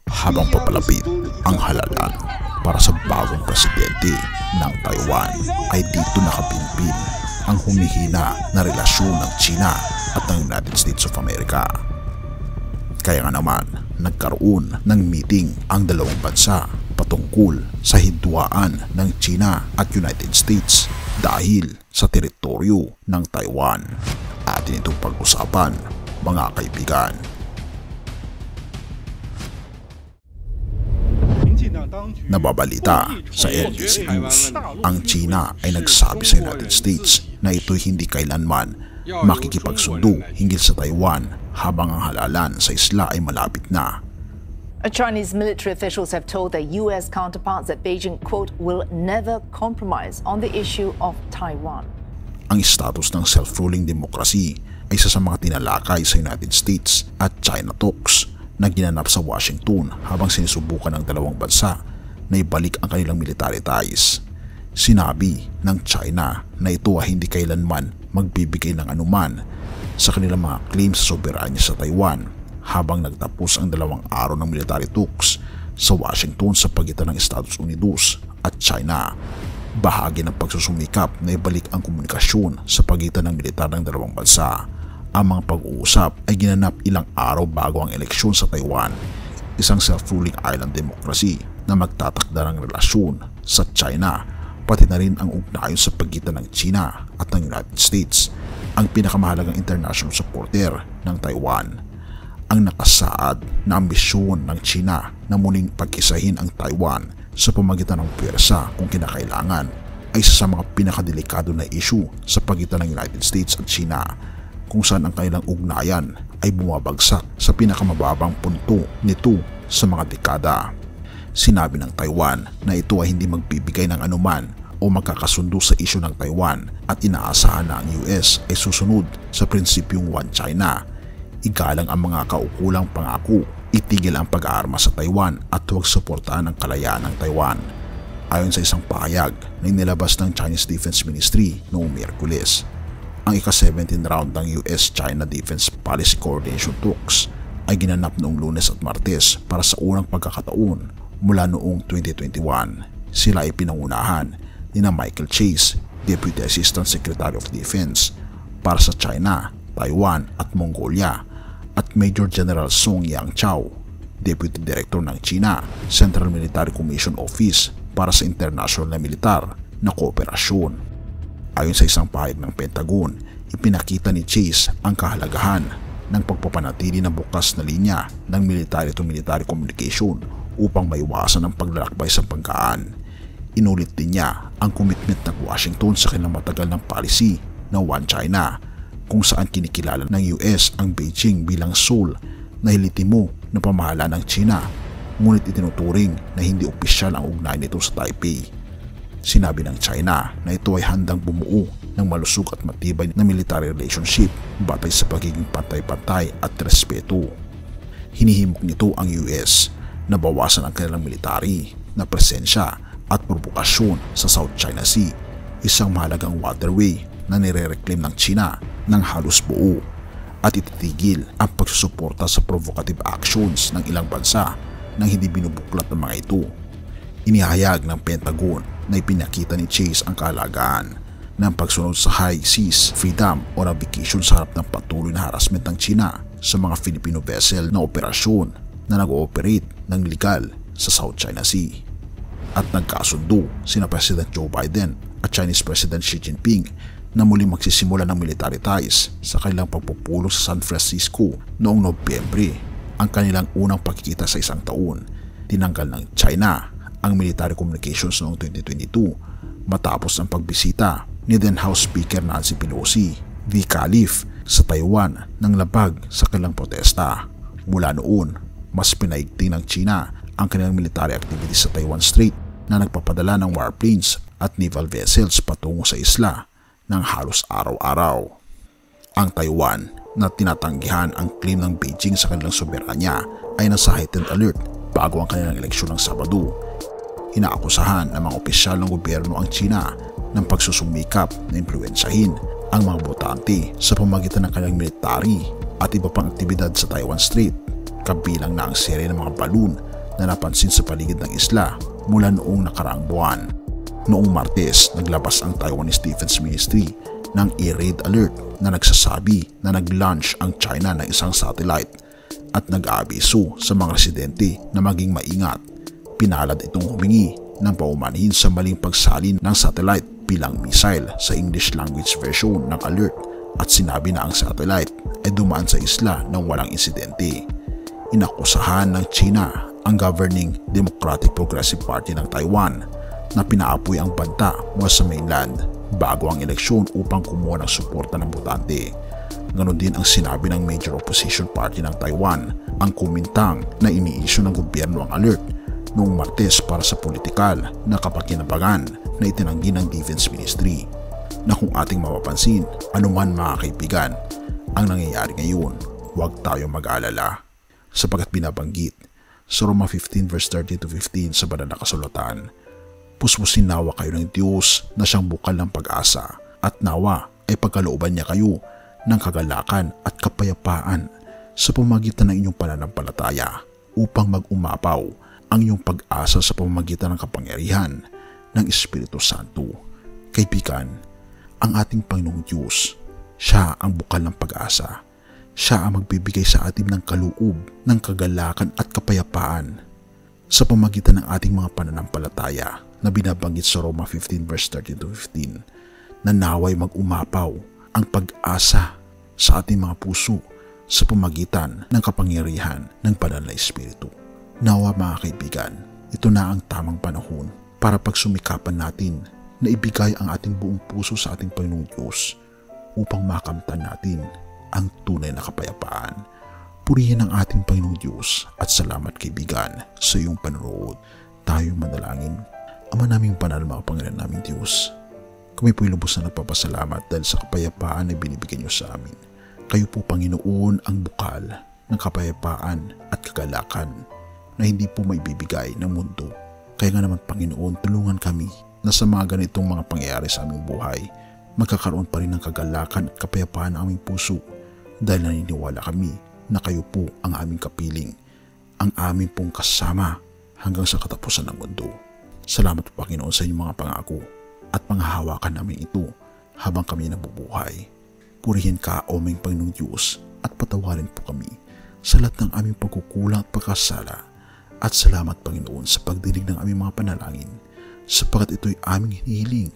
habang papalapit ang halalan para sa bagong presidente ng Taiwan ay dito nakapimpin ang humihina na relasyon ng China at ng United States of America. Kaya nga naman nagkaroon ng meeting ang dalawang bansa patungkol sa hidwaan ng China at United States dahil sa teritoryo ng Taiwan. Atin itong pag-usapan, mga kaibigan. Nababalita sa NBC News, ang China ay nagsabi sa United States na ito'y hindi kailanman makikipagsundo hinggil sa Taiwan habang ang halalan sa isla ay malapit na. Chinese military officials have told their U.S. counterparts that Beijing, quote, will never compromise on the issue of Taiwan. Ang status ng self-ruling democracy ay isa sa mga tinalakay sa United States at China talks na ginanap sa Washington habang sinusubukan ng dalawang bansa na ibalik ang kanilang military ties. Sinabi ng China na ito ay hindi kailanman magbibigay ng anuman sa kanilang mga claim sa soberanya sa Taiwan habang nagtapos ang 2 araw ng military talks sa Washington sa pagitan ng Estados Unidos at China. Bahagi ng pagsusumikap na ibalik ang komunikasyon sa pagitan ng militar ng dalawang bansa. Ang mga pag-uusap ay ginanap ilang araw bago ang eleksyon sa Taiwan, isang self-ruling island democracy na magtatakda ng relasyon sa China, pati na rin ang ugnayan sa pagitan ng China at ng United States, ang pinakamahalagang international supporter ng Taiwan. Ang nakasaad na ambisyon ng China na muling pag-isahin ang Taiwan sa pamagitan ng pwersa kung kinakailangan ay isa sa mga pinakadelikado na issue sa pagitan ng United States at China, kung saan ang kanilang ugnayan ay bumabagsak sa pinakamababang punto nito sa mga dekada. Sinabi ng Taiwan na ito ay hindi magbibigay ng anuman o magkakasundo sa isyu ng Taiwan at inaasahan na ang US ay susunod sa prinsipyong One China. Igalang ang mga kaukulang pangako, itigil ang pag-aarma sa Taiwan at huwag suportahan ang kalayaan ng Taiwan. Ayon sa isang pahayag na inilabas ng Chinese Defense Ministry noong Miyerkules, ang ika-17 round ng US-China Defense Policy Coordination Talks ay ginanap noong Lunes at Martes para sa unang pagkakataon mula noong 2021. Sila ay pinangunahan ni Michael Chase, Deputy Assistant Secretary of Defense para sa China, Taiwan at Mongolia, at Major General Song Yangchao, Deputy Director ng China Central Military Commission Office para sa international na militar na kooperasyon. Ayon sa isang pahayag ng Pentagon, ipinakita ni Chase ang kahalagahan ng pagpapanatili ng bukas na linya ng military-to-military communication upang maiwasan ang paglalakbay sa banggaan. Inulit din niya ang commitment ng Washington sa kanilang matagal ng policy na One China, kung saan kinikilala ng US ang Beijing bilang sole na hilitimo na pamahalaan ng China, ngunit itinuturing na hindi opisyal ang ugnayan nito sa Taipei. Sinabi ng China na ito ay handang bumuo ng malusog at matibay na military relationship batay sa pagiging pantay-pantay at respeto. Hinihimok nito ang US na bawasan ang kanilang military na presensya at provokasyon sa South China Sea, isang mahalagang waterway na nire-reclaim ng China ng halos buo, at ititigil ang pagsusuporta sa provocative actions ng ilang bansa nang hindi binubuklat ng mga ito. Inihayag ng Pentagon na ipinakita ni Chase ang kahalagaan ng pagsunod sa high seas freedom o navigation sa harap ng patuloy na harassment ng China sa mga Filipino vessel na operasyon na nag-ooperate ng legal sa South China Sea. At nagkasundo sina President Joe Biden at Chinese President Xi Jinping na muling magsisimula ng military ties sa kanilang pagpupulong sa San Francisco noong Nobyembre, ang kanilang unang pagkikita sa isang taon. Tinanggal ng China ang military communications noong 2022 matapos ang pagbisita ni then House Speaker Nancy Pelosi v. Calif sa Taiwan ng labag sa kanilang protesta. Mula noon, mas pinaigting ng China ang kanilang military activities sa Taiwan Strait na nagpapadala ng warplanes at naval vessels patungo sa isla ng halos araw-araw. Ang Taiwan na tinatanggihan ang claim ng Beijing sa kanilang soberanya ay nasa heightened alert bago ang kanilang eleksyon ng Sabado. Inaakusahan ng mga opisyal ng gobyerno ang China ng pagsusumikap na impluwensyahin ang mga botante sa pamamagitan ng kanilang military at iba pang aktibidad sa Taiwan Strait, kabilang na ang serye ng mga balloon na napansin sa paligid ng isla mula noong nakaraang buwan. Noong Martes, naglabas ang Taiwanese Defense Ministry ng Air Raid Alert na nagsasabi na nag-launch ang China ng isang satellite at nag-aabiso sa mga residente na maging maingat. Pinalad itong humingi ng paumanhin sa maling pagsalin ng satellite bilang missile sa English language version ng alert at sinabi na ang satellite ay dumaan sa isla nang walang insidente. Inakusahan ng China ang governing Democratic Progressive Party ng Taiwan na pinaapoy ang banta mula sa mainland bago ang eleksyon upang kumuha ng suporta ng botante. Ganon din ang sinabi ng major opposition party ng Taiwan, ang Kuomintang, na iniisyu ng gobyerno ang alert noong Martes para sa politikal na kapakinabangan na itinanggi ng Defense Ministry. Na kung ating mapapansin, anuman mga kaibigan, ang nangyayari ngayon, huwag tayong mag-aalala. Sapagat binabanggit sa Roma 15 verse 30-15 sa banal na kasulatan, puspusin nawa kayo ng Diyos na siyang bukal ng pag-asa at nawa ay pagkalooban niya kayo ng kagalakan at kapayapaan sa pamamagitan ng inyong pananampalataya upang mag-umapaw ang iyong pag-asa sa pamamagitan ng kapangyarihan ng Espiritu Santo. Kaibigan, ang ating Panginoong Diyos, siya ang bukal ng pag-asa. Siya ang magbibigay sa atin ng kaloob, ng kagalakan at kapayapaan sa pamamagitan ng ating mga pananampalataya na binabanggit sa Roma 15 verse 30-15 na naway mag-umapaw ang pag-asa sa ating mga puso sa pamamagitan ng kapangyarihan ng banal na Espiritu. Nawa mga kaibigan, ito na ang tamang panahon para pagsumikapan natin na ibigay ang ating buong puso sa ating Panginoong Diyos upang makamtan natin ang tunay na kapayapaan. Purihin ang ating Panginoong Diyos at salamat kaibigan sa iyong panonood. Tayong manalangin. Ama naming banal, makapangyarihan naming Diyos, kami po'y lubos na nagpapasalamat dahil sa kapayapaan na binibigyan niyo sa amin. Kayo po, Panginoon, ang bukal ng kapayapaan at kagalakan na hindi po maibibigay ng mundo. Kaya nga naman, Panginoon, tulungan kami na sa mga ganitong mga pangyayari sa aming buhay, magkakaroon pa rin ng kagalakan at kapayapaan ng aming puso dahil naniniwala kami na kayo po ang aming kapiling, ang aming pong kasama hanggang sa katapusan ng mundo. Salamat po, Panginoon, sa inyong mga pangako at panghahawakan namin ito habang kami nabubuhay. Purihin ka, O aming Panginoong Diyos, at patawarin po kami sa lahat ng aming pagkukulang at pagkasala. At salamat, Panginoon, sa pagdinig ng aming mga panalangin, sapagat ito'y aming hinihiling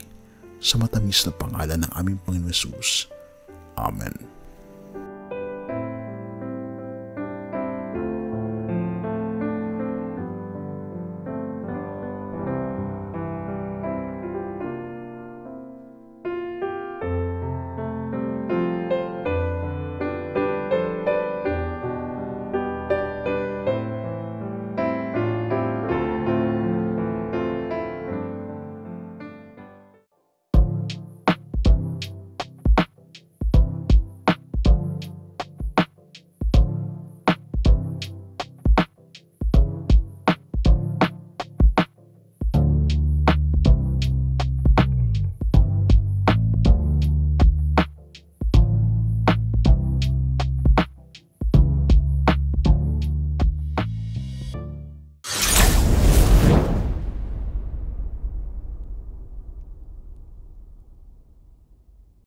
sa matamis na pangalan ng aming Panginoon Jesus. Amen.